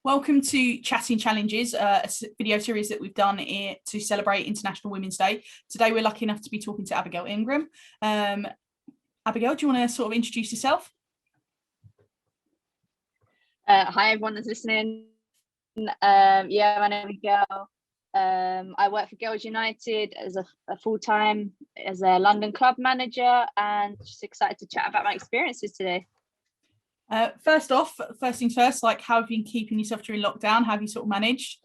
Welcome to Chatting Challenges, a video series that we've done here to celebrate International Women's Day. Today we're lucky enough to be talking to Abigail Ingram. Abigail, do you want to sort of introduce yourself? Hi everyone that's listening. My name is Abigail. I work for Girls United as a full-time as a London club manager, and just excited to chat about my experiences today. First things first, like, how have you been keeping yourself during lockdown? How have you sort of managed?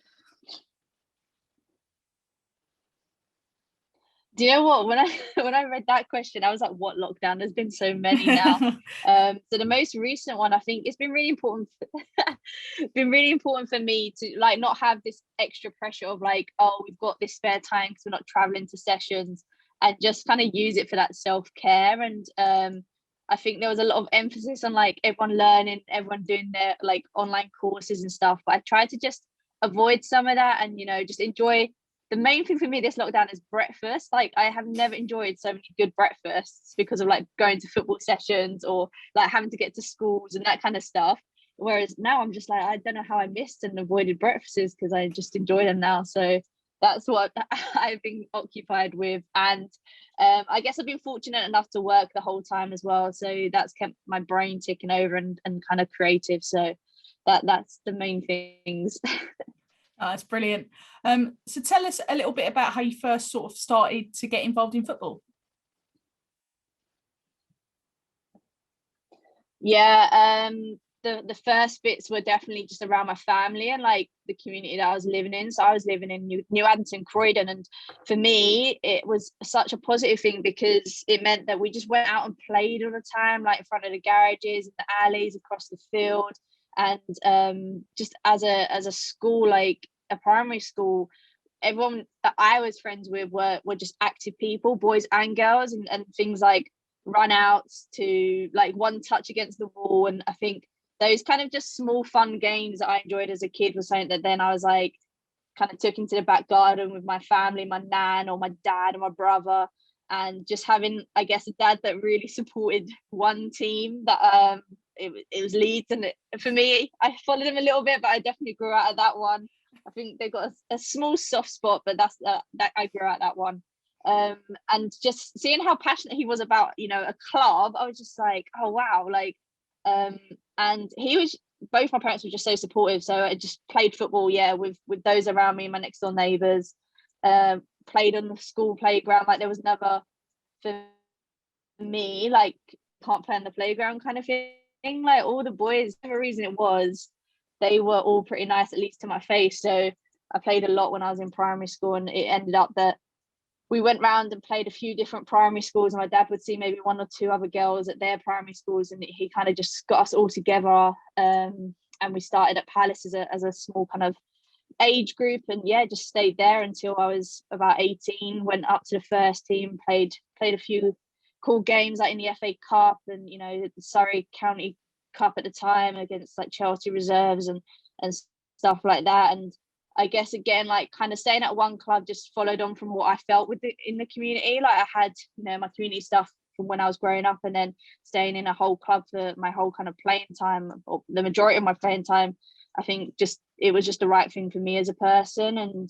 Do you know what, when I read that question, I was like, what lockdown? There's been so many now. So the most recent one, I think it's been really important for me to like not have this extra pressure of like, oh, we've got this spare time because we're not traveling to sessions, and just kind of use it for that self-care. And I think there was a lot of emphasis on like everyone learning, everyone doing their like online courses and stuff, but I tried to just avoid some of that and, you know, just enjoy. The main thing for me this lockdown is breakfast. Like, I have never enjoyed so many good breakfasts because of like going to football sessions or like having to get to schools and that kind of stuff. Whereas now I'm just like, I don't know how I missed and avoided breakfasts because I just enjoy them now. So that's what I've been occupied with. And I guess I've been fortunate enough to work the whole time as well. So that's kept my brain ticking over and kind of creative. So that's the main things. Oh, that's brilliant. So tell us a little bit about how you first sort of started to get involved in football. The first bits were definitely just around my family and like the community that I was living in. So I was living in New Addington, Croydon, and for me it was such a positive thing because it meant that we just went out and played all the time, like in front of the garages and the alleys across the field. And just as a school, like a primary school, everyone that I was friends with were just active people, boys and girls, and things like run outs to like one touch against the wall. And I think those kind of just small fun games that I enjoyed as a kid was something that then I was like kind of took into the back garden with my family, my nan or my dad and my brother, and just having, I guess, a dad that really supported one team that it was Leeds. And for me, I followed him a little bit, but I definitely grew out of that one. I think they've got a small soft spot, but that's that I grew out that one. And just seeing how passionate he was about, you know, a club, I was just like, oh wow, like and he was, both my parents were just so supportive. So I just played football, with those around me, my next door neighbours, played on the school playground. Like, there was never for me like can't play on the playground kind of thing. Like, all the boys, whatever reason it was, they were all pretty nice, at least to my face. So I played a lot when I was in primary school, and it ended up that we went round and played a few different primary schools, and my dad would see maybe one or two other girls at their primary schools, and he kind of just got us all together, and we started at Palace as a small kind of age group, and just stayed there until I was about 18. Went up to the first team, played a few cool games like in the FA Cup and, you know, the Surrey County Cup at the time against like Chelsea reserves and stuff like that. And I guess again, like kind of staying at one club just followed on from what I felt in the community. Like, I had, you know, my community stuff from when I was growing up, and then staying in a whole club for my whole kind of playing time, or the majority of my playing time. I think it was just the right thing for me as a person, and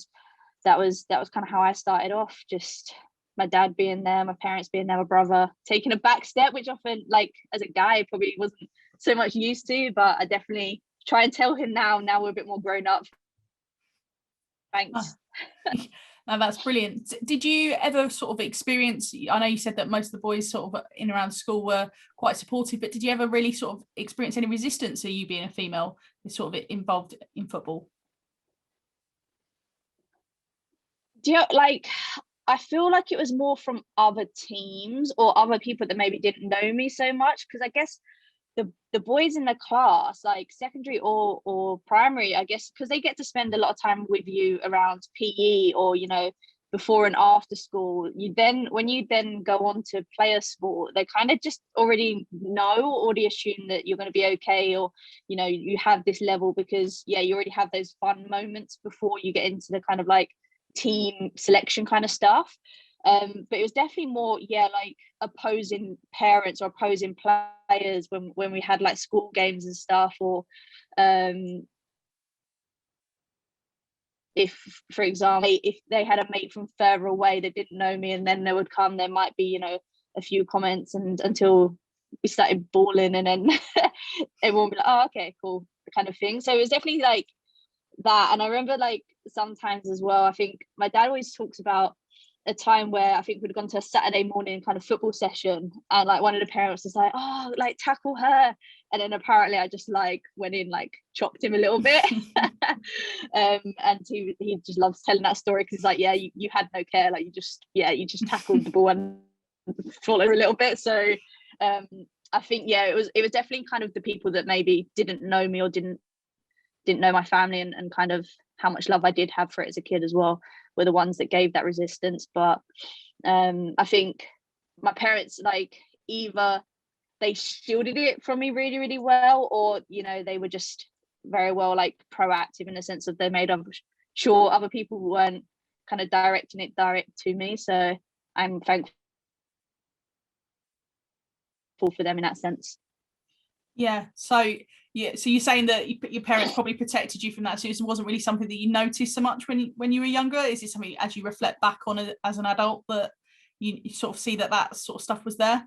that was kind of how I started off. Just my dad being there, my parents being there, my brother taking a back step, which often, like as a guy, probably wasn't so much used to, but I definitely try and tell him now we're a bit more grown up. Thanks. No, that's brilliant. Did you ever sort of experience, I know you said that most of the boys sort of in around school were quite supportive, but did you ever really sort of experience any resistance to you being a female sort of involved in football? Like, I feel like it was more from other teams or other people that maybe didn't know me so much, because I guess the boys in the class, like secondary or primary, I guess, because they get to spend a lot of time with you around PE or, you know, before and after school. When you go on to play a sport, they kind of just already know or already assume that you're going to be okay, or, you know, you have this level because you already have those fun moments before you get into the kind of like team selection kind of stuff. But it was definitely more like opposing parents or opposing players when we had like school games and stuff, or if, for example, if they had a mate from further away that didn't know me and then they would come, there might be, you know, a few comments, and until we started balling, and then everyone would be like, oh, okay, cool, kind of thing. So it was definitely like that. And I remember like sometimes as well, I think my dad always talks about a time where I think we'd gone to a Saturday morning kind of football session, and like one of the parents was like, oh, like tackle her, and then apparently I just like went in, like chopped him a little bit. And he just loves telling that story, because like, yeah, you had no care, like you just tackled the ball and followed a little bit. So I think, yeah, it was definitely kind of the people that maybe didn't know me or didn't know my family, and kind of how much love I did have for it as a kid as well, were the ones that gave that resistance. But I think my parents, like, either they shielded it from me really, really well, or, you know, they were just very well like proactive in the sense of they made sure other people weren't kind of directing it direct to me. So I'm thankful for them in that sense. Yeah. So you're saying that your parents probably protected you from that, so it wasn't really something that you noticed so much when you were younger. Is it something, as you reflect back on it as an adult, that you sort of see that sort of stuff was there?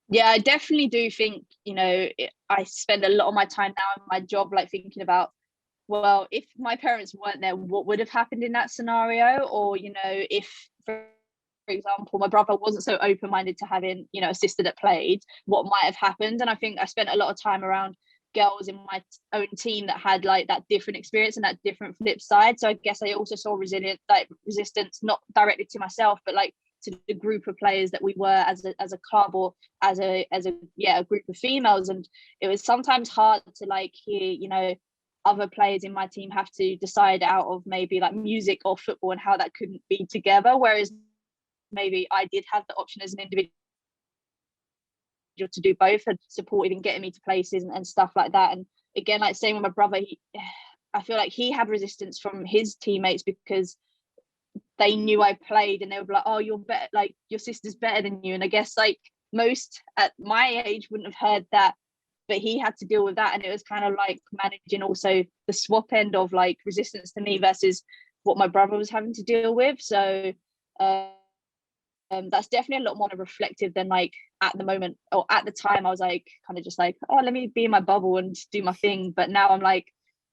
Yeah, I definitely do think, you know, I spend a lot of my time now in my job like thinking about, well, if my parents weren't there, what would have happened in that scenario? Or, you know, if, for example, my brother wasn't so open-minded to having, you know, a sister that played, what might have happened? And I think I spent a lot of time around girls in my own team that had like that different experience and that different flip side. So I guess I also saw resistance, not directly to myself, but like to the group of players that we were as a club, or as a group of females. And it was sometimes hard to like hear, you know, other players in my team have to decide out of maybe like music or football, and how that couldn't be together, whereas maybe I did have the option as an individual to do both, and supported in getting me to places and stuff like that. And again, like same with my brother, I feel like he had resistance from his teammates because they knew I played, and they would be like, oh, you're better, like your sister's better than you. And I guess like most at my age wouldn't have heard that, but he had to deal with that. And it was kind of like managing also the swap end of like resistance to me versus what my brother was having to deal with. So that's definitely a lot more reflective than like at the moment, or at the time I was like kind of just like, oh, let me be in my bubble and do my thing. But now I'm like,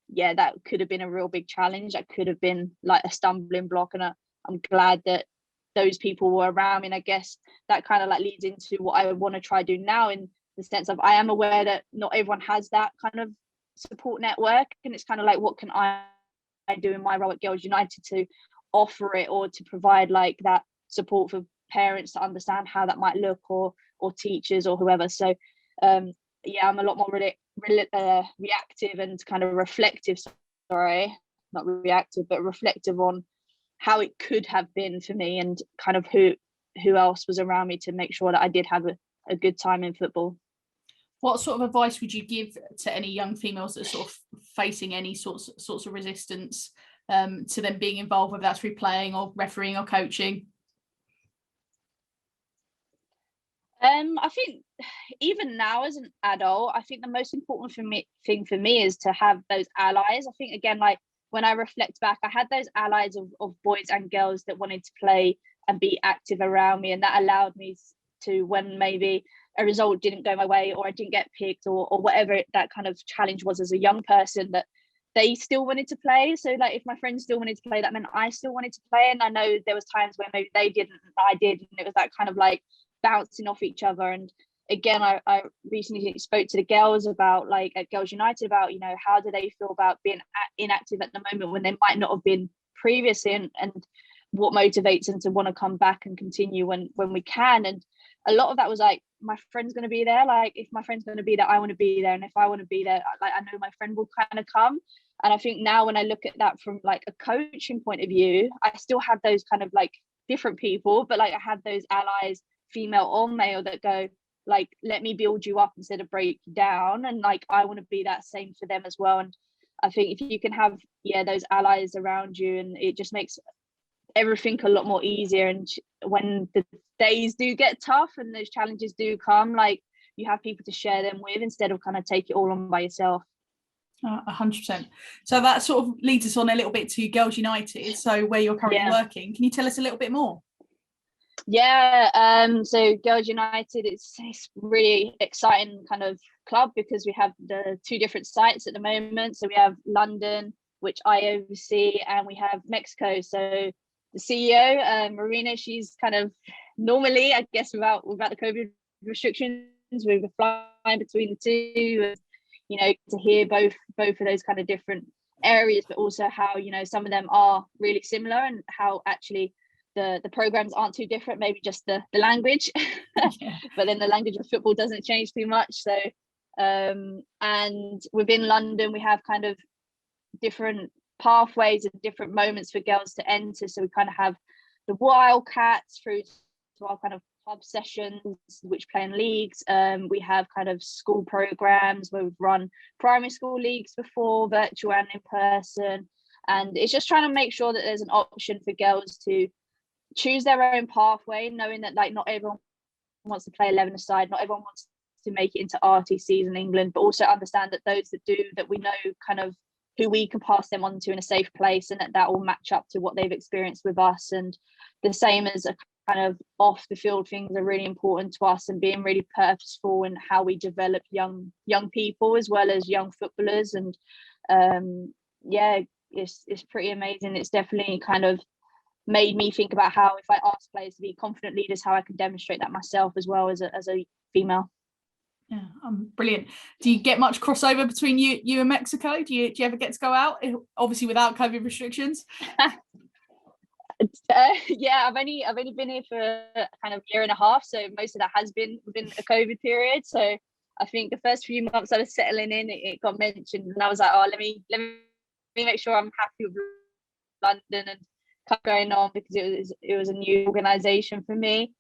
yeah, that could have been a real big challenge. That could have been like a stumbling block. And I'm glad that those people were around me. And I guess that kind of like leads into what I want to try do now, in the sense of I am aware that not everyone has that kind of support network. And it's kind of like, what can I do in my role at Girls United to offer it, or to provide like that support for parents to understand how that might look, or teachers or whoever. So yeah, I'm a lot more reactive and kind of reflective, not reactive, but reflective on how it could have been for me, and kind of who else was around me to make sure that I did have a good time in football. What sort of advice would you give to any young females that are sort of facing any sorts of resistance to them being involved, whether that's through playing or refereeing or coaching? I think even now as an adult, I think the most important thing for me is to have those allies. I think, again, like when I reflect back, I had those allies of boys and girls that wanted to play and be active around me, and that allowed me to, when maybe a result didn't go my way, or I didn't get picked, or whatever that kind of challenge was as a young person, that they still wanted to play. So like if my friends still wanted to play, that meant I still wanted to play. And I know there was times where maybe they didn't, I did, and it was that kind of like bouncing off each other. And again, I recently spoke to the girls about, like, at Girls United, about, you know, how do they feel about being inactive at the moment when they might not have been previously, and what motivates them to want to come back and continue when we can. And a lot of that was like, my friend's going to be there. Like, if my friend's going to be there, I want to be there. And if I want to be there, like, I know my friend will kind of come. And I think now when I look at that from like a coaching point of view, I still have those kind of like different people, but like I have those allies, female or male, that go like, let me build you up instead of break you down. And like, I want to be that same for them as well. And I think if you can have, those allies around you, and it just makes everything a lot more easier. And when the days do get tough and those challenges do come, like, you have people to share them with, instead of kind of take it all on by yourself. 100%. So that sort of leads us on a little bit to Girls United, so where you're currently working. Can you tell us a little bit more? So Girls United, it's really exciting kind of club because we have the 2 different sites at the moment. So we have London, which I oversee, and we have Mexico. So the CEO, Marina, she's kind of normally, I guess, without the COVID restrictions, we were flying between the two, and, you know, to hear both of those kind of different areas, but also how, you know, some of them are really similar, and how actually the programs aren't too different, maybe just the language. But then the language of football doesn't change too much. So and within London we have kind of different pathways and different moments for girls to enter. So we kind of have the Wildcats through to our kind of club sessions which play in leagues. We have kind of school programs where we've run primary school leagues before, virtual and in person, and it's just trying to make sure that there's an option for girls to choose their own pathway, knowing that like not everyone wants to play 11-a-side, not everyone wants to make it into RTCs in England, but also understand that those that do, that we know kind of who we can pass them on to in a safe place, and that will match up to what they've experienced with us. And the same as a kind of off the field things are really important to us, and being really purposeful in how we develop young people as well as young footballers. And it's pretty amazing. It's definitely kind of made me think about how, if I ask players to be confident leaders, how I can demonstrate that myself as well as a female. Yeah, brilliant. Do you get much crossover between you and Mexico? Do you ever get to go out, obviously without COVID restrictions? I've only been here for kind of 1.5 years, so most of that has been within a COVID period. So I think the first few months I was settling in, it got mentioned, and I was like, oh, let me make sure I'm happy with London and going on, because it was a new organization for me.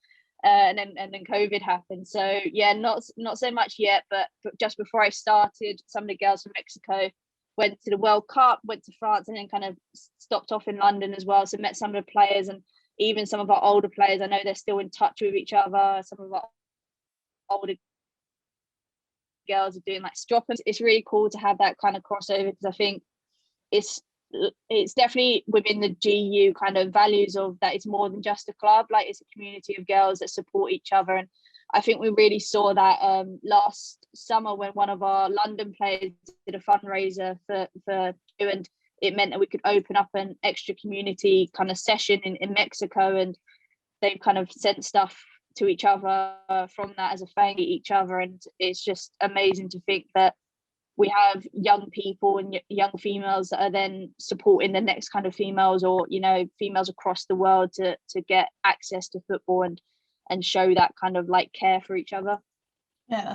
And then COVID happened. So yeah, not so much yet, but just before I started, some of the girls from Mexico went to the World Cup, went to France, and then kind of stopped off in London as well. So met some of the players, and even some of our older players, I know they're still in touch with each other. Some of our older girls are doing like drop. It's really cool to have that kind of crossover, because I think it's definitely within the GU kind of values of that it's more than just a club, like it's a community of girls that support each other. And I think we really saw that last summer when one of our London players did a fundraiser for and it meant that we could open up an extra community kind of session in Mexico, and they've kind of sent stuff to each other from that as a thank you to each other. And it's just amazing to think that we have young people and young females that are then supporting the next kind of females, or, you know, females across the world to get access to football and show that kind of like care for each other. Yeah,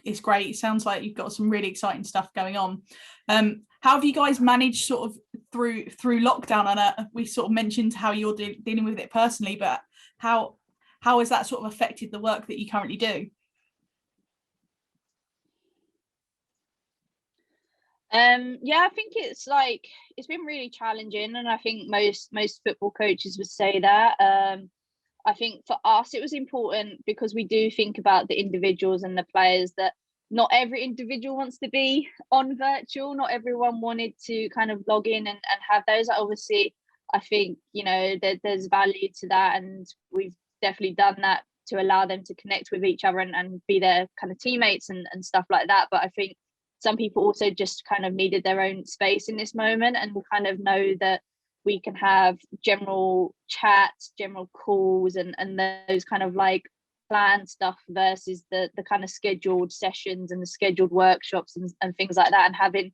it's great. It sounds like you've got some really exciting stuff going on. How have you guys managed sort of through lockdown? I know we sort of mentioned how you're dealing with it personally, but how has that sort of affected the work that you currently do? I think it's been really challenging, and I think most football coaches would say that. I think for us it was important because we do think about the individuals and the players, that not every individual wants to be on virtual, not everyone wanted to kind of log in and have those. Obviously I think, you know, there's value to that, and we've definitely done that to allow them to connect with each other and be their kind of teammates and stuff like that. But I think some people also just kind of needed their own space in this moment, and we kind of know that we can have general chats, general calls, and those kind of like planned stuff versus the kind of scheduled sessions and the scheduled workshops and things like that, and having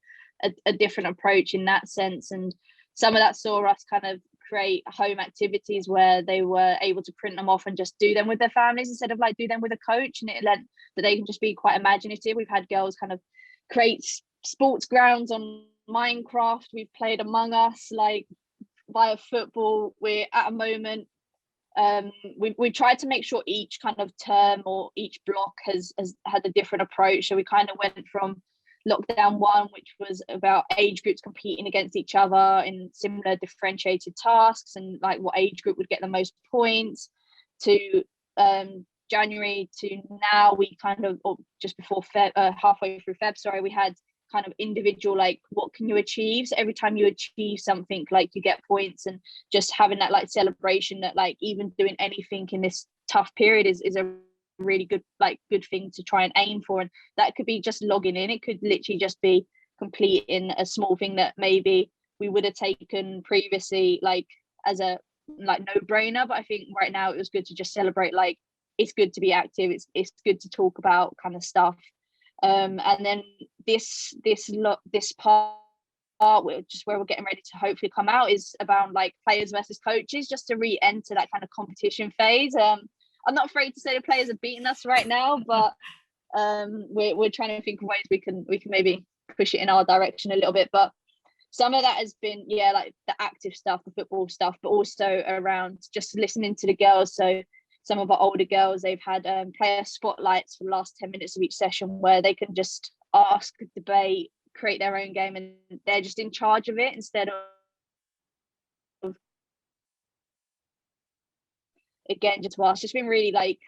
a different approach in that sense. And some of that saw us kind of create home activities where they were able to print them off and just do them with their families instead of like do them with a coach, and it meant that they can just be quite imaginative. We've had girls kind of create sports grounds on Minecraft. We've played Among Us like via football. We're at a moment, we tried to make sure each kind of term or each block has had a different approach. So we kind of went from lockdown 1, which was about age groups competing against each other in similar differentiated tasks and like what age group would get the most points, to January to now we kind of, or just before halfway through Feb, sorry, we had kind of individual, like what can you achieve. So every time you achieve something, like you get points, and just having that like celebration that like even doing anything in this tough period is a really good thing to try and aim for. And that could be just logging in, it could literally just be completing a small thing that maybe we would have taken previously like as a like no-brainer. But I think right now it was good to just celebrate, like it's good to be active, it's good to talk about kind of stuff. And then this part, just where we're getting ready to hopefully come out, is about like players versus coaches, just to re-enter that kind of competition phase. I'm not afraid to say the players are beating us right now, but we're trying to think of ways we can maybe push it in our direction a little bit. But some of that has been like the active stuff, the football stuff, but also around just listening to the girls. So some of our older girls, they've had player spotlights for the last 10 minutes of each session, where they can just ask, debate, create their own game, and they're just in charge of it instead of, again, just to ask. It's been really like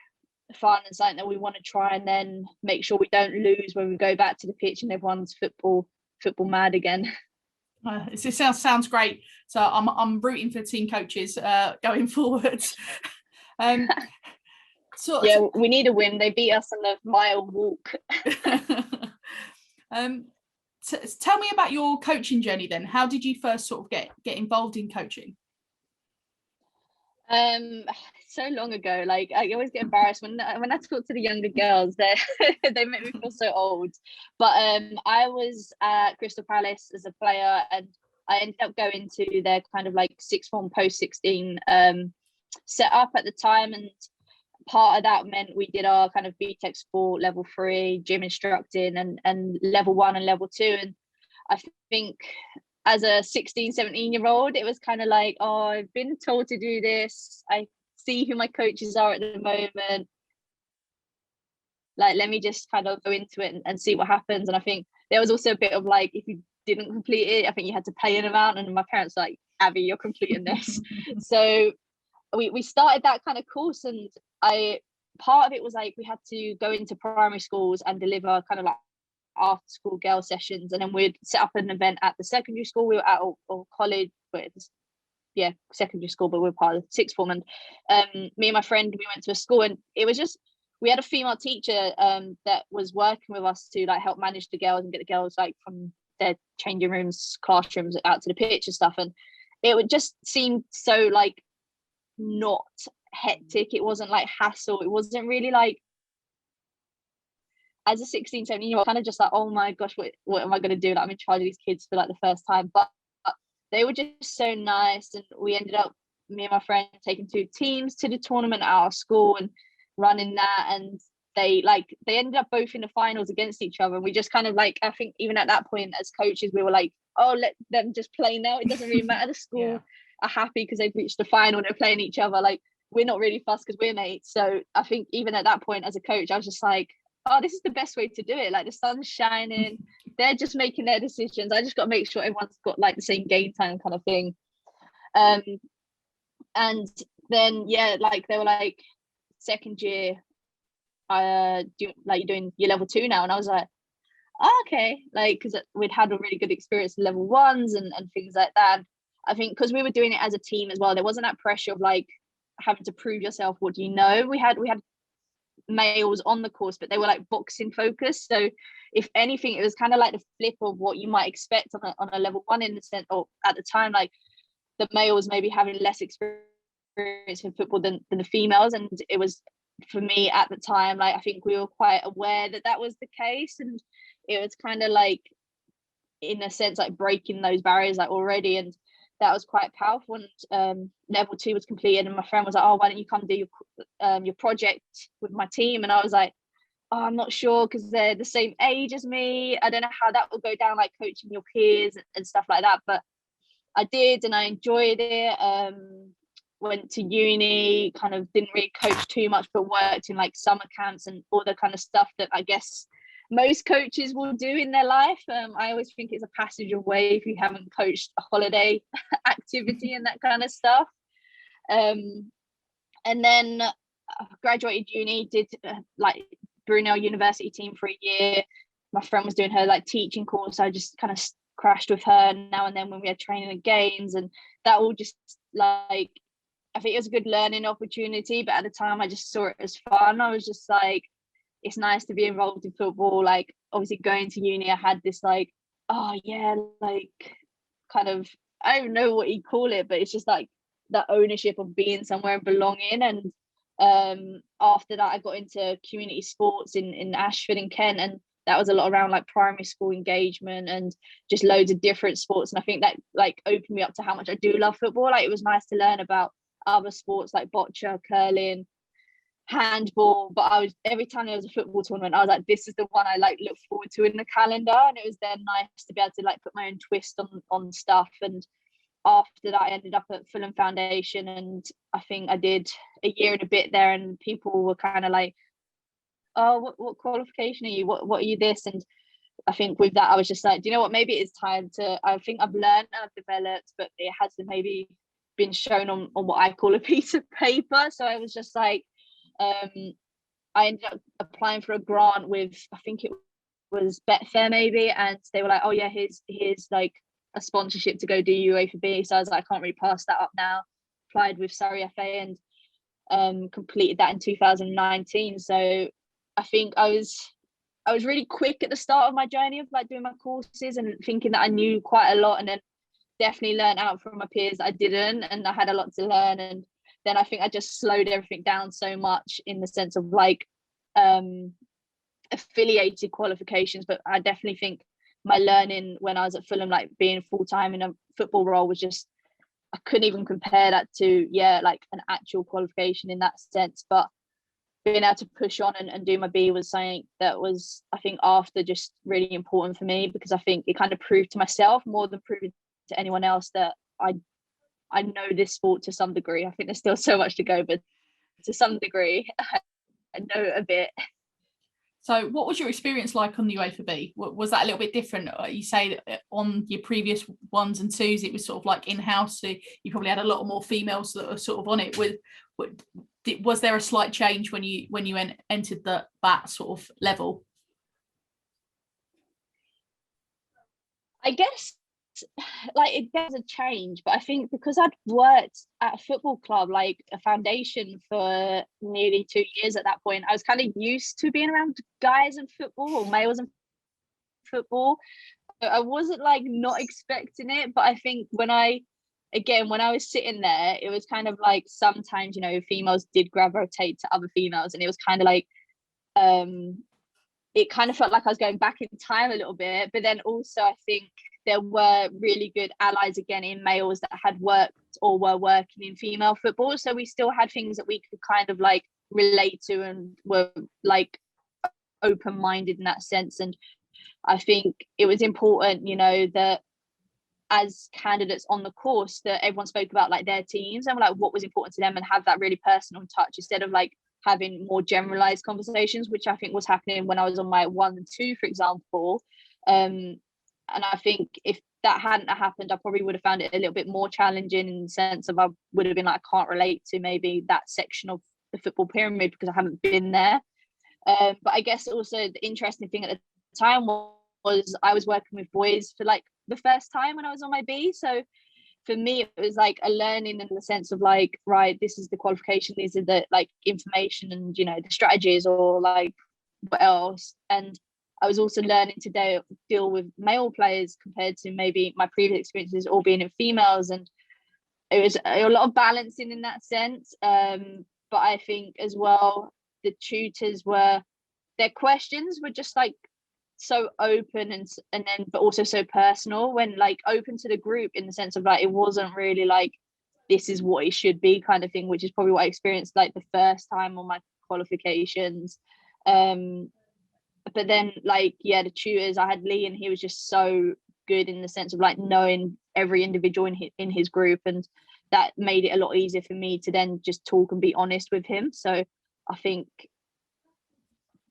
fun and something that we want to try and then make sure we don't lose when we go back to the pitch and everyone's football mad again. It sounds great. So I'm rooting for team coaches going forwards. We need a win. They beat us on the mile walk. Tell me about your coaching journey then. How did you first sort of get involved in coaching? So long ago. Like I always get embarrassed when I talk to the younger girls. They make me feel so old. But I was at Crystal Palace as a player, and I ended up going to their kind of like sixth form post 16 set up at the time, and part of that meant we did our kind of BTEC sport level 3 gym instructing and level 1 and level 2. And I think as a 16-17-year-old, it was kind of like, oh, I've been told to do this, I see who my coaches are at the moment, like let me just kind of go into it and see what happens. And I think there was also a bit of like, if you didn't complete it, I think you had to pay an amount, and my parents were like, Abby, you're completing this. So we started that kind of course, and part of it was like we had to go into primary schools and deliver kind of like after school girl sessions, and then we'd set up an event at the secondary school we were at, or college, but secondary school, but we were part of the sixth form. And me and my friend, we went to a school, and it was just, we had a female teacher that was working with us to like help manage the girls and get the girls like from their changing rooms, classrooms out to the pitch and stuff. And it would just seem so like not hectic, it wasn't like hassle, it wasn't really like, as a 16-17-year-old, kind of just like, oh my gosh, what am I going to do? Like, I'm in charge of these kids for like the first time. But they were just so nice, and we ended up, me and my friend, taking 2 teams to the tournament at our school and running that. And they ended up both in the finals against each other. And we just kind of like, I think even at that point as coaches, we were like, oh, let them just play now. It doesn't really matter. The school are happy because they've reached the final and they're playing each other. Like, we're not really fussed because we're mates. So I think even at that point as a coach, I was just like, oh, this is the best way to do it. Like, the sun's shining, they're just making their decisions. I just got to make sure everyone's got like the same game time kind of thing. And then like they were like, second year, you're doing your level 2 now, and I was like, oh, okay, like, because we'd had a really good experience in level 1s and things like that. I think because we were doing it as a team as well, there wasn't that pressure of like having to prove yourself. What do you know? We had males on the course, but they were like boxing focused. So if anything, it was kind of like the flip of what you might expect on a level 1, in the sense, or at the time, like the males maybe having less experience in football than the females. And it was, for me at the time, like I think we were quite aware that was the case, and it was kind of like, in a sense, like breaking those barriers like already. And that was quite powerful. And level 2 was completed, and my friend was like, oh, why don't you come do your project with my team? And I was like, oh, I'm not sure, because they're the same age as me, I don't know how that will go down, like coaching your peers and stuff like that. But I did, and I enjoyed it. Went to uni, kind of didn't really coach too much, but worked in like summer camps and all the kind of stuff that I guess most coaches will do in their life. I always think it's a passage away if you haven't coached a holiday activity and that kind of stuff. And then graduated uni, did like Brunel University team for a year, my friend was doing her like teaching course, so I just kind of crashed with her now and then when we had training and games, and that all just like, I think it was a good learning opportunity, but at the time I just saw it as fun. I was just like, it's nice to be involved in football. Like obviously going to uni, I had this like, oh yeah, like kind of, I don't know what you call it, but it's just like that ownership of being somewhere and belonging. And after that I got into community sports in Ashford in Kent, and that was a lot around like primary school engagement and just loads of different sports. And I think that like opened me up to how much I do love football. Like it was nice to learn about other sports like bocce, curling, handball, but I was, every time there was a football tournament I was like, this is the one I like look forward to in the calendar. And it was then nice to be able to like put my own twist on stuff. And after that I ended up at Fulham Foundation, and I think I did a year and a bit there, and people were kind of like, oh, what qualification are you, what are you this? And I think with that I was just like, do you know what, maybe it's time to, I think I've learned and I've developed, but it hasn't maybe been shown on what I call a piece of paper. So I was just like, I ended up applying for a grant with, I think it was Betfair maybe, and they were like, oh yeah, here's like a sponsorship to go do UAB. So I was like, I can't really pass that up now. Applied with Surrey FA and completed that in 2019. So I think I was really quick at the start of my journey of like doing my courses and thinking that I knew quite a lot, and then definitely learned out from my peers that I didn't, and I had a lot to learn. And then I think I just slowed everything down so much in the sense of like affiliated qualifications. But I definitely think my learning when I was at Fulham, like being full-time in a football role, was just, I couldn't even compare that to like an actual qualification in that sense. But being able to push on and do my B was something that was, I think, after just really important for me, because I think it kind of proved to myself more than proving to anyone else that I know this sport to some degree. I think there's still so much to go, but to some degree I know a bit. So what was your experience like on the UAB? Was that a little bit different? You say that on your previous ones and twos it was sort of like in-house, so you probably had a lot more females that were sort of on it. Was there a slight change when you entered that sort of level? I guess like it does a change, but I think because I'd worked at a football club, like a foundation, for nearly 2 years at that point, I was kind of used to being around guys in football or males in football. I wasn't like not expecting it, but I think when I was sitting there, it was kind of like sometimes, you know, females did gravitate to other females, and it was kind of like it kind of felt like I was going back in time a little bit. But then also I think there were really good allies again in males that had worked or were working in female football, so we still had things that we could kind of like relate to and were like open-minded in that sense. And I think it was important, you know, that as candidates on the course that everyone spoke about like their teams and like what was important to them, and have that really personal touch instead of like having more generalized conversations, which I think was happening when I was on my 1 and 2, for example. And I think if that hadn't happened, I probably would have found it a little bit more challenging in the sense of I would have been like, I can't relate to maybe that section of the football pyramid because I haven't been there. But I guess also the interesting thing at the time was I was working with boys for like the first time when I was on my B. So for me, it was like a learning in the sense of like, right, this is the qualification, these are the like information and, you know, the strategies or like what else. And I was also learning to deal with male players compared to maybe my previous experiences all being in females. And it was a lot of balancing in that sense. But I think as well, the tutors their questions were just like so open and then but also so personal, when like open to the group in the sense of like it wasn't really like this is what it should be kind of thing, which is probably what I experienced like the first time on my qualifications. But then like the tutors, I had Lee, and he was just so good in the sense of like knowing every individual in his group, and that made it a lot easier for me to then just talk and be honest with him. So I think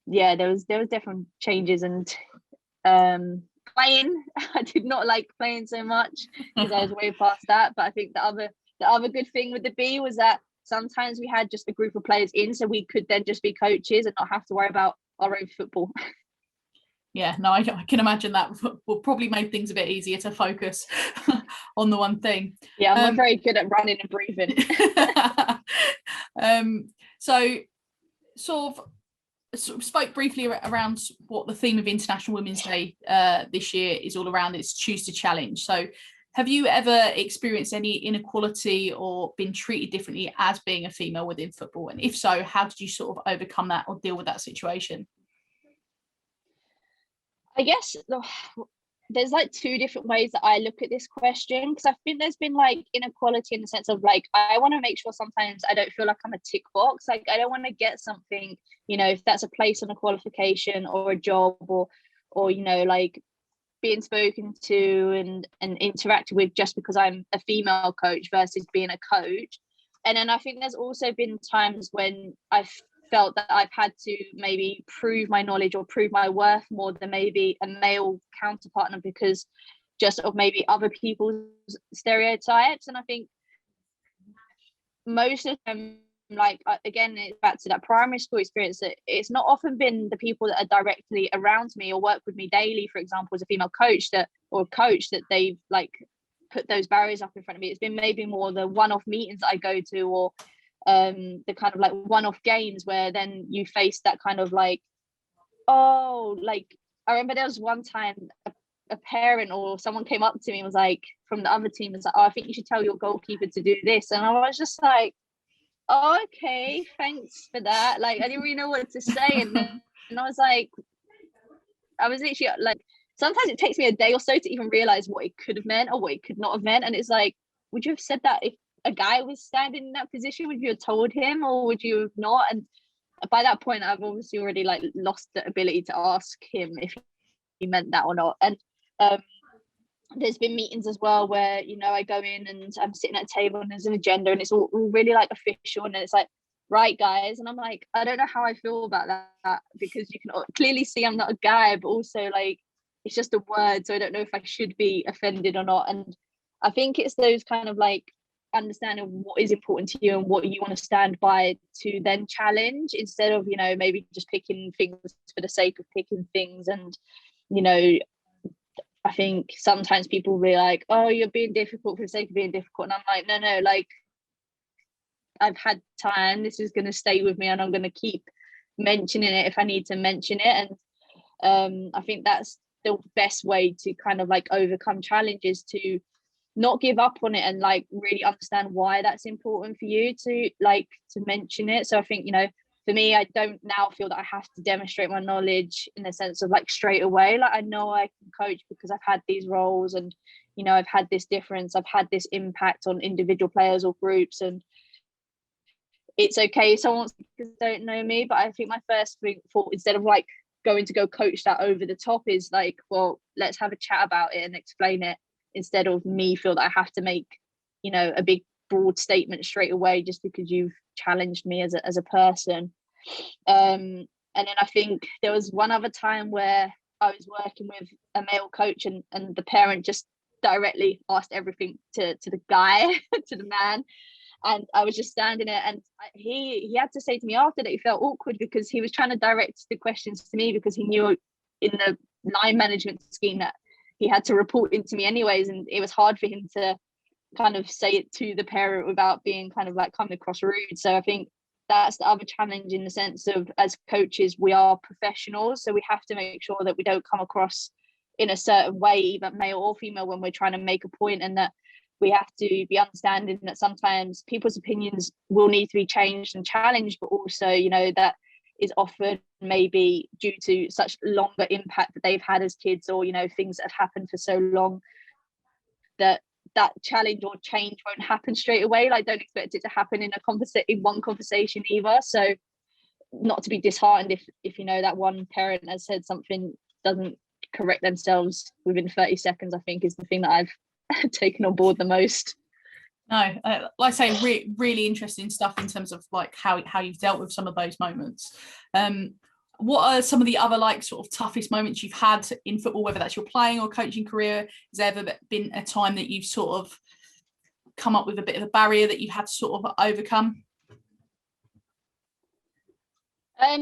there was different changes. And playing, I did not like playing so much because I was way past that. But I think the other good thing with the B was that sometimes we had just a group of players in, so we could then just be coaches and not have to worry about our own football. Yeah, no, I can imagine that will probably make things a bit easier to focus on the one thing. Yeah, I'm not very good at running and breathing. So sort of spoke briefly around what the theme of International Women's Day this year is all around. It's choose to challenge. So have you ever experienced any inequality or been treated differently as being a female within football? And if so, how did you sort of overcome that or deal with that situation? I guess there's like two different ways that I look at this question, because I think there's been like inequality in the sense of like, I want to make sure sometimes I don't feel like I'm a tick box. Like, I don't want to get something, you know, if that's a place on a qualification or a job, or you know, like being spoken to and interacted with just because I'm a female coach versus being a coach. And then I think there's also been times when I've felt that I've had to maybe prove my knowledge or prove my worth more than maybe a male counterpartner, because just of maybe other people's stereotypes. And I think most of the time, like, again, it's back to that primary school experience, that it's not often been the people that are directly around me or work with me daily, for example, as a female coach, that they've like put those barriers up in front of me. It's been maybe more the one-off meetings that I go to, or the kind of like one-off games where then you face that kind of like, oh, like I remember there was one time a parent or someone came up to me and was like, from the other team, was like, oh, I think you should tell your goalkeeper to do this. And I was just like, oh, okay, thanks for that. Like, I didn't really know what to say. And I was like, I was literally like, sometimes it takes me a day or so to even realize what it could have meant or what it could not have meant. And it's like, would you have said that if a guy was standing in that position? Would you have told him, or would you have not? And by that point, I've obviously already like lost the ability to ask him if he meant that or not. And there's been meetings as well where, you know, I go in and I'm sitting at a table and there's an agenda and it's all really like official, and it's like, right, guys, and I'm like, I don't know how I feel about that, because you can clearly see I'm not a guy, but also like it's just a word, so I don't know if I should be offended or not. And I think it's those kind of like understanding what is important to you and what you want to stand by to then challenge, instead of, you know, maybe just picking things for the sake of picking things. And, you know, I think sometimes people will be like, oh, you're being difficult for the sake of being difficult. And I'm like, no, like, I've had time. This is going to stay with me, and I'm going to keep mentioning it if I need to mention it. And I think that's the best way to kind of like overcome challenges, to not give up on it and like really understand why that's important for you to like to mention it. So I think, you know, for me, I don't now feel that I have to demonstrate my knowledge in the sense of like straight away. Like, I know I can coach because I've had these roles, and, you know, I've had this difference, I've had this impact on individual players or groups, and it's okay if someone don't know me. But I think my first thought, instead of like going to go coach that over the top, is like, well, let's have a chat about it and explain it, instead of me feel that I have to make, you know, a big broad statement straight away just because you've challenged me as a person. And then I think there was one other time where I was working with a male coach, and the parent just directly asked everything to the guy, to the man. And I was just standing there, and he had to say to me after that he felt awkward because he was trying to direct the questions to me, because he knew in the line management scheme that he had to report into me anyways, and it was hard for him to kind of say it to the parent without being kind of like coming across rude. So I think that's the other challenge, in the sense of, as coaches, we are professionals, so we have to make sure that we don't come across in a certain way, either male or female, when we're trying to make a point, and that we have to be understanding that sometimes people's opinions will need to be changed and challenged, but also, you know, that is often maybe due to such longer impact that they've had as kids, or, you know, things that have happened for so long that challenge or change won't happen straight away. Like, don't expect it to happen in one conversation either. So not to be disheartened if you know that one parent has said something, doesn't correct themselves within 30 seconds, I think is the thing that I've taken on board the most. No, like I say, really interesting stuff in terms of like how you've dealt with some of those moments. What are some of the other like sort of toughest moments you've had in football, whether that's your playing or coaching career? Has there ever been a time that you've sort of come up with a bit of a barrier that you've had to sort of overcome? I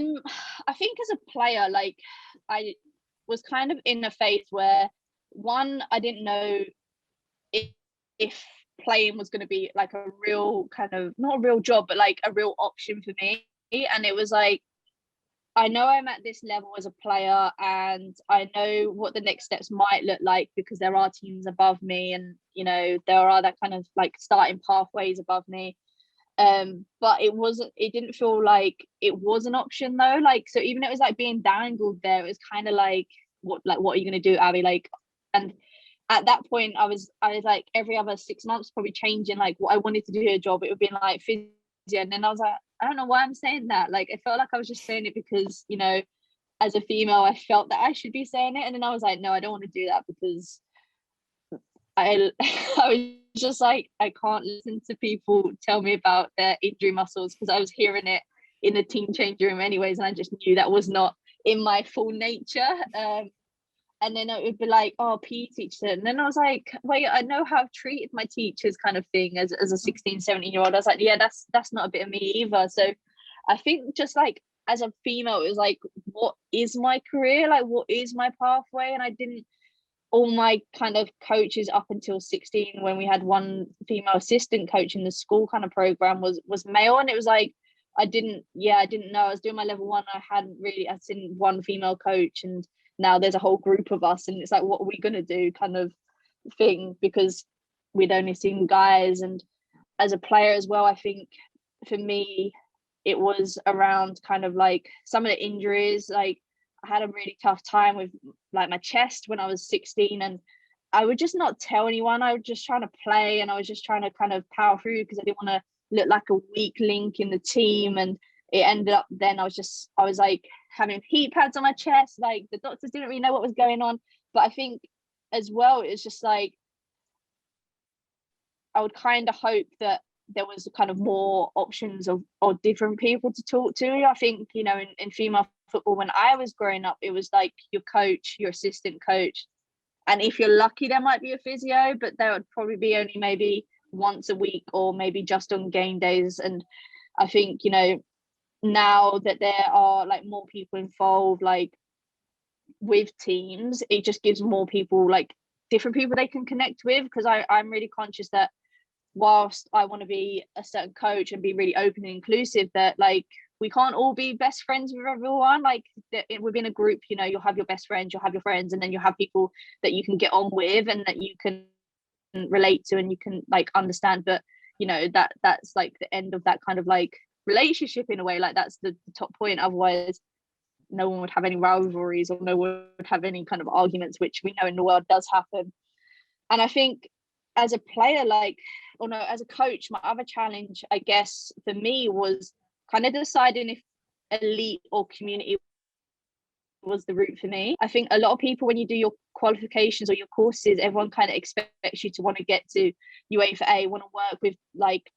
think as a player, like was kind of in a phase where, one, I didn't know if playing was going to be like a real kind of, not a real job, but like a real option for me. And it was like, I know I'm at this level as a player, and I know what the next steps might look like, because there are teams above me, and you know, there are that kind of like starting pathways above me. But it didn't feel like it was an option though. Like, so even it was like being dangled there, it was kind of like, what are you going to do, Abby? Like, and at that point I was like, every other 6 months probably changing like what I wanted to do a job. It would be like physio, and then I was like, I don't know why I'm saying that. Like, I felt like I was just saying it because, you know, as a female, I felt that I should be saying it. And then I was like, no, I don't want to do that, because I was just like, I can't listen to people tell me about their injury muscles, because I was hearing it in the team change room anyways, and I just knew that was not in my full nature. And then it would be like, oh, PE teacher. And then I was like, wait, I know how I've treated my teachers, kind of thing, as a 16, 17-year-old. I was like, yeah, that's not a bit of me either. So I think just like as a female, it was like, what is my career? Like, what is my pathway? And I didn't, all my kind of coaches up until 16, when we had one female assistant coach in the school kind of program, was male. And it was like, I didn't know. I was doing my level 1. I'd seen one female coach, and now there's a whole group of us, and it's like, what are we going to do, kind of thing, because we'd only seen guys. And as a player as well, I think for me it was around kind of like some of the injuries. Like, I had a really tough time with like my chest when I was 16, and I would just not tell anyone. I was just trying to play, and I was just trying to kind of power through, because I didn't want to look like a weak link in the team. And it ended up then I was like having heat pads on my chest. Like, the doctors didn't really know what was going on. But I think as well, it's just like, I would kind of hope that there was kind of more options or different people to talk to. I think, you know, in female football, when I was growing up, it was like your coach, your assistant coach, and if you're lucky, there might be a physio, but there would probably be only maybe once a week, or maybe just on game days. And I think, you know, now that there are like more people involved, like with teams, it just gives more people, like different people they can connect with. Because I'm really conscious that whilst I want to be a certain coach and be really open and inclusive, that like we can't all be best friends with everyone. Like, within a group, you know, you'll have your best friends, you'll have your friends, and then you'll have people that you can get on with and that you can relate to and you can like understand. But you know, that's like the end of that kind of like relationship in a way. Like, that's the top point. Otherwise no one would have any rivalries, or no one would have any kind of arguments, which we know in the world does happen. And I think as a player, like, or no, as a coach, my other challenge, I guess, for me was kind of deciding if elite or community was the route for me. I think a lot of people, when you do your qualifications or your courses, everyone kind of expects you to want to get to UEFA, want to work with like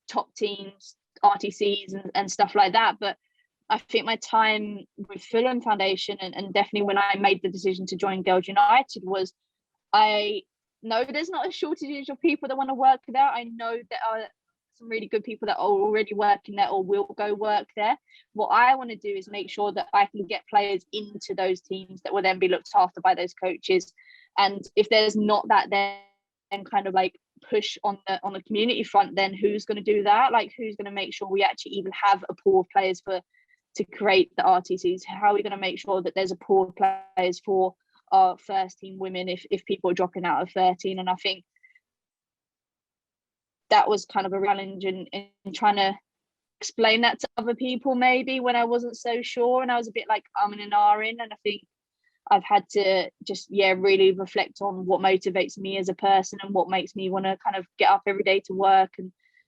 top teams, RTCs and stuff like that. But I think my time with Fulham Foundation and definitely when I made the decision to join Girls United was, I know there's not a shortage of people that want to work there. I know there are some really good people that are already working there or will go work there. What I want to do is make sure that I can get players into those teams that will then be looked after by those coaches. And if there's not that, then kind of like push on the community front, then who's going to do that? Like, who's going to make sure we actually even have a pool of players to create the RTCs? How are we going to make sure that there's a pool of players for our first team women if people are dropping out of 13? And I think that was kind of a challenge in trying to explain that to other people, maybe when I wasn't so sure and I was a bit like umming and ahhing. And I think I've had to just really reflect on what motivates me as a person and what makes me want to kind of get up every day to work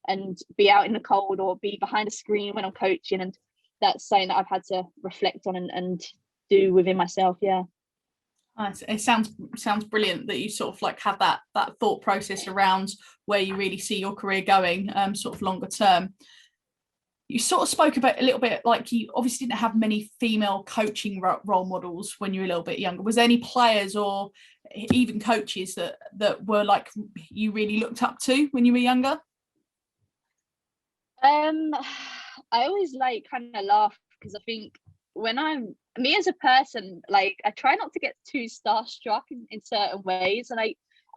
and be out in the cold or be behind a screen when I'm coaching. And that's something that I've had to reflect on and do within myself. It sounds brilliant that you sort of like have that thought process around where you really see your career going, sort of longer term. You sort of spoke about a little bit, like you obviously didn't have many female coaching role models when you were a little bit younger. Was there any players or even coaches that were like you really looked up to when you were younger? I always like kind of laugh because I think when I'm me as a person, like I try not to get too starstruck in certain ways,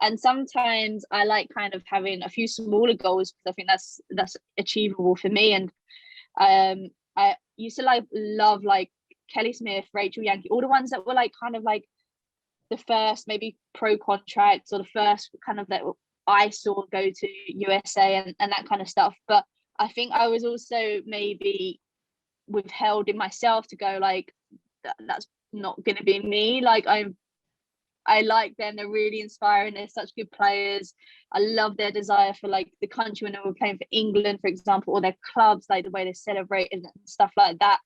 and sometimes I like kind of having a few smaller goals because I think that's achievable for me. And I used to love like Kelly Smith, Rachel Yankee, all the ones that were like kind of like the first maybe pro contracts, or the first kind of that I saw go to USA and that kind of stuff. But I think I was also maybe withheld in myself to go like, that's not going to be me. Like I like them, they're really inspiring, they're such good players. I love their desire for like the country when they were playing for England, for example, or their clubs, like the way they celebrate and stuff like that.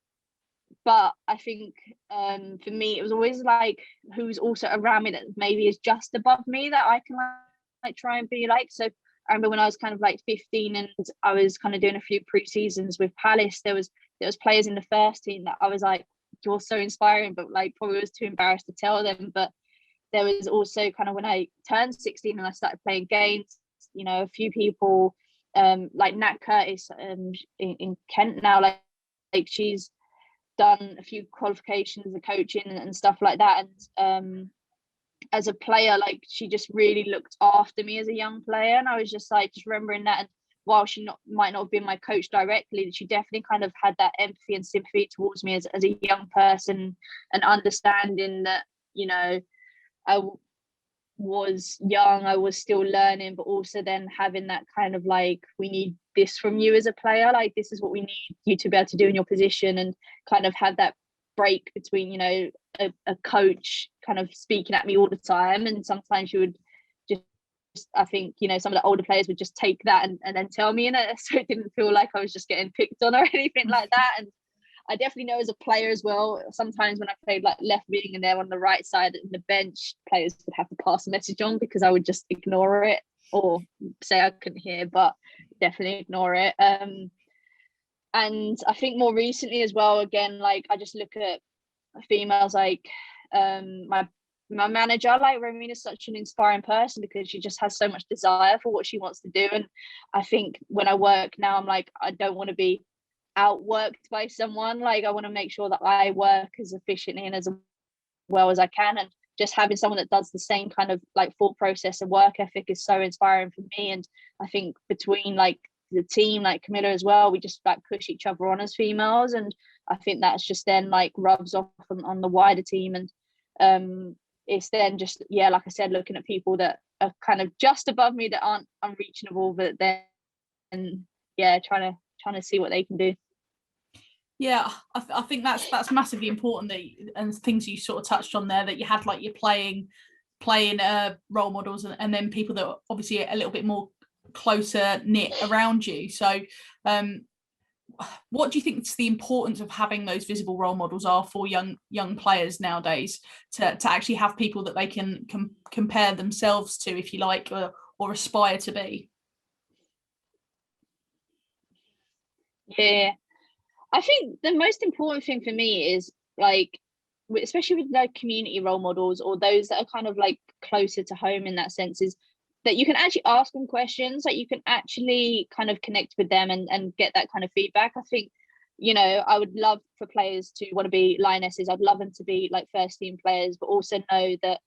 But I think for me it was always like who's also around me that maybe is just above me that I can like try and be like. So I remember when I was kind of like 15 and I was kind of doing a few pre-seasons with Palace, there was players in the first team that I was like, you're so inspiring, but like probably was too embarrassed to tell them. But there was also kind of when I turned 16 and I started playing games, you know, a few people like Nat Curtis in Kent now, like she's done a few qualifications and coaching and stuff like that. And as a player, like she just really looked after me as a young player. And I was just like, just remembering that. And while she might not have been my coach directly, she definitely kind of had that empathy and sympathy towards me as a young person, and understanding that, you know, I was young, I was still learning, but also then having that kind of like, we need this from you as a player, like this is what we need you to be able to do in your position, and kind of have that break between, you know, a coach kind of speaking at me all the time, and sometimes you would just, I think, you know, some of the older players would just take that and then tell me in it, so it didn't feel like I was just getting picked on or anything like that. And I definitely know as a player as well, sometimes when I played like left wing and they're on the right side in the bench, players would have to pass a message on because I would just ignore it or say I couldn't hear, but definitely ignore it. And I think more recently as well, again, like I just look at females like my manager, like Romina is such an inspiring person because she just has so much desire for what she wants to do. And I think when I work now, I'm like, I don't want to be outworked by someone. Like I want to make sure that I work as efficiently and as well as I can. And just having someone that does the same kind of like full process of work ethic is so inspiring for me. And I think between like the team, like Camilla as well, we just like push each other on as females. And I think that's just then like rubs off on the wider team. And it's then just, yeah, like I said, looking at people that are kind of just above me that aren't unreachable, but then yeah, trying to see what they can do. Yeah, I think that's massively important, that and things you sort of touched on there, that you had like your playing role models and then people that are obviously a little bit more closer knit around you. So what do you think is the importance of having those visible role models are for young players nowadays, to actually have people that they can compare themselves to, if you like, or aspire to be? Yeah, I think the most important thing for me is like, especially with the community role models or those that are kind of like closer to home in that sense, is that you can actually ask them questions, like you can actually kind of connect with them and get that kind of feedback. I think, you know, I would love for players to want to be lionesses. I'd love them to be like first team players, but also know that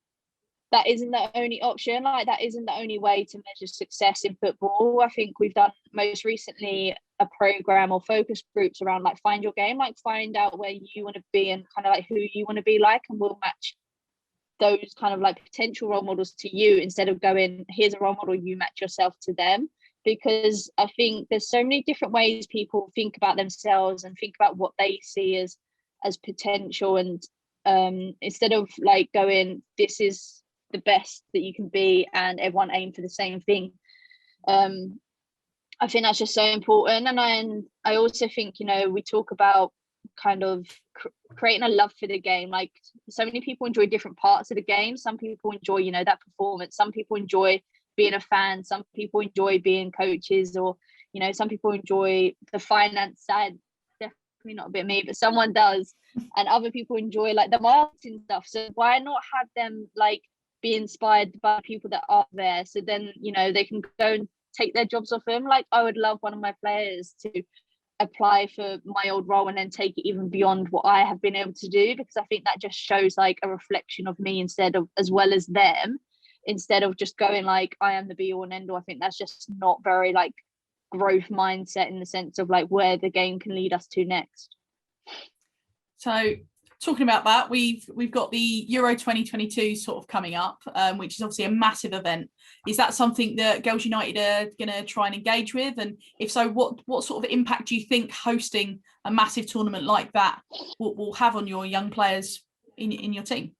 that isn't the only option. Like that isn't the only way to measure success in football. I think we've done most recently a program or focus groups around like find your game, like find out where you want to be and kind of like who you want to be like, and we'll match those kind of like potential role models to you, instead of going, here's a role model, you match yourself to them. Because I think there's so many different ways people think about themselves and think about what they see as potential. And instead of like going, this is the best that you can be and everyone aim for the same thing, I think that's just so important. And I also think, you know, we talk about kind of creating a love for the game. Like so many people enjoy different parts of the game. Some people enjoy, you know, that performance. Some people enjoy being a fan. Some people enjoy being coaches, or, you know, some people enjoy the finance side. Definitely not a bit me, but someone does. And other people enjoy like the marketing stuff. So why not have them like be inspired by people that are there? So then, you know, they can go and take their jobs off them. Like I would love one of my players to apply for my old role and then take it even beyond what I have been able to do, because I think that just shows like a reflection of me instead of, as well as them, instead of just going like I am the be all and end all. I think that's just not very like growth mindset in the sense of like where the game can lead us to next. So talking about that, we've got the Euro 2022 sort of coming up, which is obviously a massive event. Is that something that Girls United are going to try and engage with? And if so, what sort of impact do you think hosting a massive tournament like that will have on your young players in your team?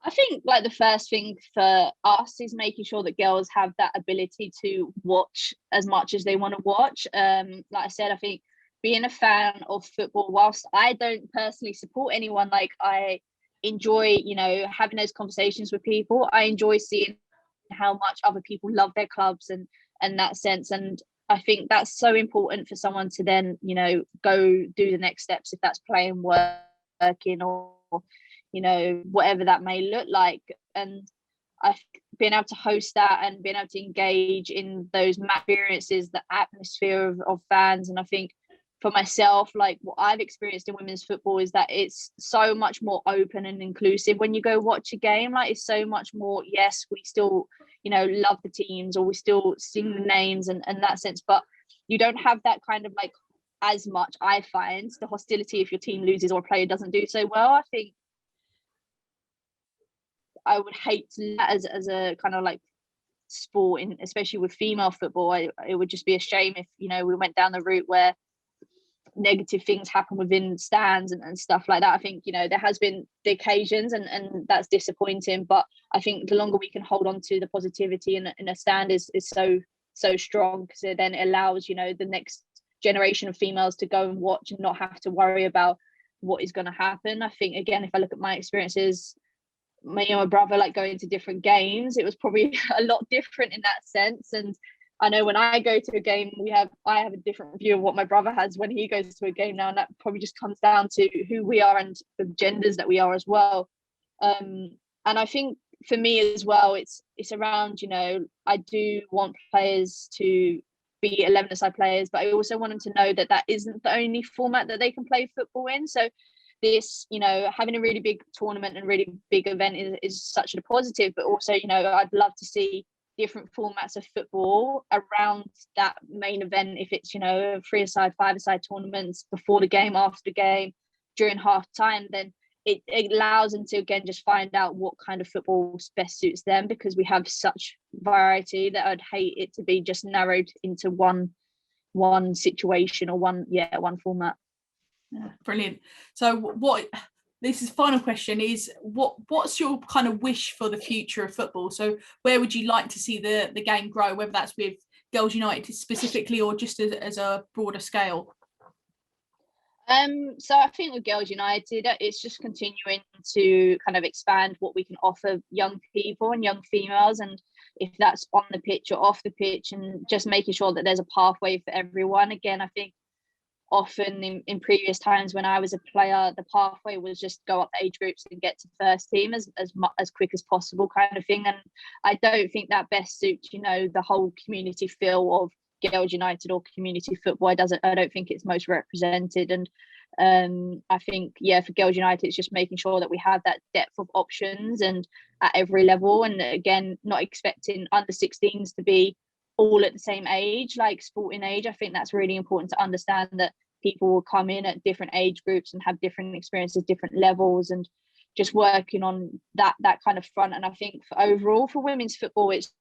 I think like the first thing for us is making sure that girls have that ability to watch as much as they want to watch. Like I said, I think being a fan of football, whilst I don't personally support anyone, like I enjoy, you know, having those conversations with people. I enjoy seeing how much other people love their clubs and that sense. And I think that's so important for someone to then, you know, go do the next steps, if that's playing, working, or, you know, whatever that may look like. And I've been able to host that and being able to engage in those experiences, the atmosphere of fans. And I think for myself, like what I've experienced in women's football is that it's so much more open and inclusive when you go watch a game. Like it's so much more, yes, we still, you know, love the teams, or we still sing the names and that sense, but you don't have that kind of like, as much, I find, the hostility if your team loses or a player doesn't do so well. I think I would hate to as a kind of like sport, in especially with female football. It would just be a shame if, you know, we went down the route where negative things happen within stands and stuff like that. I think, you know, there has been the occasions and that's disappointing, but I think the longer we can hold on to the positivity in a stand is so strong, because it then allows, you know, the next generation of females to go and watch and not have to worry about what is going to happen. I think, again, if I look at my experiences, me and my brother, like going to different games, it was probably a lot different in that sense. And I know when I go to a game, I have a different view of what my brother has when he goes to a game now, and that probably just comes down to who we are and the genders that we are as well. And I think for me as well, it's around, you know, I do want players to be 11-a-side players, but I also want them to know that that isn't the only format that they can play football in. So this, you know, having a really big tournament and really big event is such a positive, but also, you know, I'd love to see different formats of football around that main event. If it's, you know, 3-a-side, 5-a-side tournaments before the game, after the game, during half time, then it allows them to, again, just find out what kind of football best suits them, because we have such variety that I'd hate it to be just narrowed into one situation or one format. Yeah, brilliant. So this is final question is what's your kind of wish for the future of football? So where would you like to see the game grow, whether that's with Girls United specifically or just as a broader scale? So I think with Girls United, it's just continuing to kind of expand what we can offer young people and young females, and if that's on the pitch or off the pitch, and just making sure that there's a pathway for everyone. Again, I think often in previous times when I was a player, the pathway was just go up the age groups and get to first team as quick as possible kind of thing. And I don't think that best suits, you know, the whole community feel of Girls United or community football. I don't think it's most represented. And I think, for Girls United, it's just making sure that we have that depth of options and at every level. And again, not expecting under 16s to be all at the same age, like sporting age. I think that's really important to understand, that people will come in at different age groups and have different experiences, different levels, and just working on that kind of front. And I think overall for women's football, it's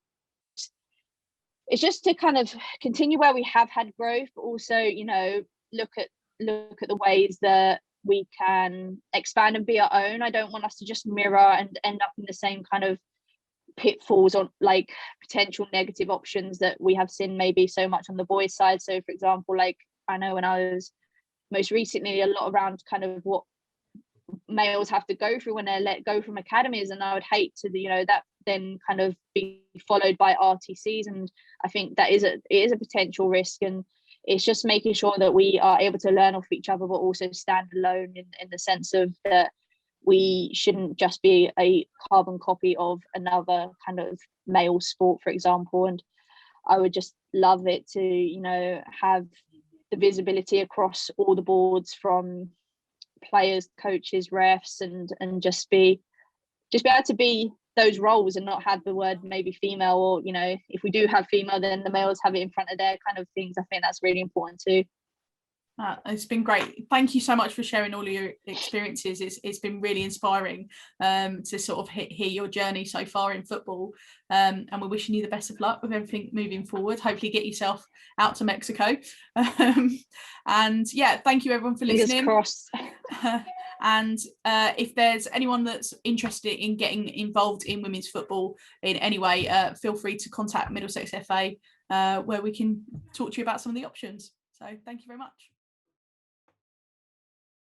just to kind of continue where we have had growth, but also, you know, look at the ways that we can expand and be our own. I don't want us to just mirror and end up in the same kind of pitfalls or like potential negative options that we have seen maybe so much on the boys' side. So for example, like I know when I was most recently, a lot around kind of what males have to go through when they're let go from academies, and I would hate to, you know, that then kind of be followed by RTCs. And I think that it is a potential risk, and it's just making sure that we are able to learn off each other, but also stand alone in the sense of that we shouldn't just be a carbon copy of another kind of male sport, for example. And I would just love it to, you know, have the visibility across all the boards, from players, coaches, refs, and just be able to be those roles and not have the word maybe female, or, you know, if we do have female, then the males have it in front of their kind of things. I think that's really important too. It's been great. Thank you so much for sharing all of your experiences. It's been really inspiring to sort of hear your journey so far in football, and we're wishing you the best of luck with everything moving forward. Hopefully get yourself out to Mexico, and yeah, thank you everyone for listening. Fingers crossed. And if there's anyone that's interested in getting involved in women's football in any way, feel free to contact Middlesex FA, where we can talk to you about some of the options. So thank you very much.